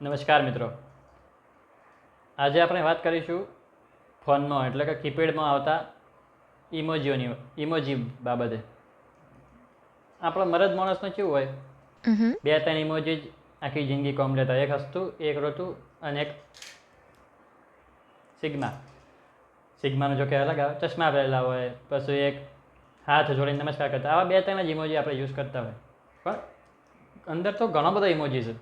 નમસ્કાર મિત્રો, આજે આપણે વાત કરીશું ફોનમાં એટલે કે કીપેડમાં આવતા ઇમોજી બાબતે. આપણો મરદ માણસનો કેવું હોય, બે ત્રણ ઇમોજી જ આખી જિંદગી કોમ લેતા. એક હસતું, એક રોતું અને એક સિગ્માનો જો કે અલગ આવે, ચશ્મા પહેરેલા હોય, પછી એક હાથ જોડીને નમસ્કાર કરતા. આવા બે ત્રણ જ ઇમોજી આપણે યુઝ કરતા હોય. પણ અંદર તો ઘણો બધો ઇમોજી છે.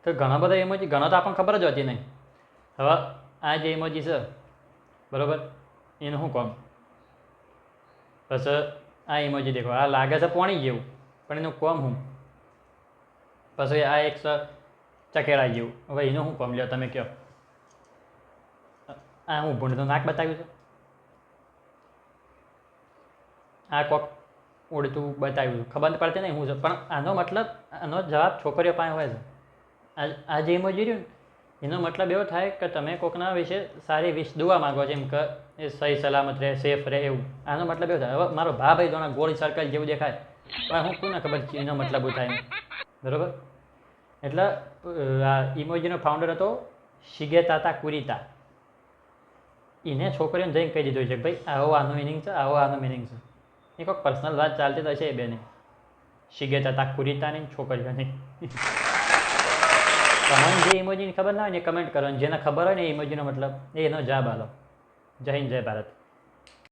તો ઘણા બધા ઇમોજી ઘણો તો આપણને ખબર જ હોતી નહીં. હવે આ જે ઇમોજી છે બરાબર, એનું શું કામ? પછી આ ઇમોજી દેખો, આ લાગે છે પાણી જેવું, પણ એનું કોમ શું? પછી આ એક ચકેડા જેવું, હવે એનું શું કામ લ્યો તમે કહો? આ હું ભૂંડનું નાક બતાવ્યું છે, આ કોક ઉડતું બતાવ્યું, ખબર પડતી નહીં શું છે. પણ આનો મતલબ, આનો જવાબ છોકરીઓ પાસે હોય છે. આ જે ઇમોજી રહ્યું ને, એનો મતલબ એવો થાય કે તમે કોકના વિશે સારી વિશ દુઆ માગો, જેમ કે એ સહી સલામત રહે, સેફ રહે, એવું. આનો મતલબ એવો થાય. હવે મારો ભાઈ જોણા ગોળ સર્કલ જેવું દેખાય, પણ હું કોને ખબર એનો મતલબ એવું થાય, બરાબર? એટલે આ ઇમોજીનો ફાઉન્ડર હતો શિગેતાતા કુરીતા. એને છોકરીઓને જઈને કહી દીધું છે કે ભાઈ આવો આનો મિનિંગ છે, આવો આનો મિનિંગ છે. એ કોઈક પર્સનલ વાત ચાલતી તો હશે એ બેની, શિગેતાતા કુરીતાની, છોકરીઓની. તમને જે ઇમોજીની ખબર ના હોય ને કમેન્ટ કરો, જેને ખબર હોય ને એ ઇમોજીનો મતલબ એનો જવાબ આલો. જય હિન્દ, જય ભારત.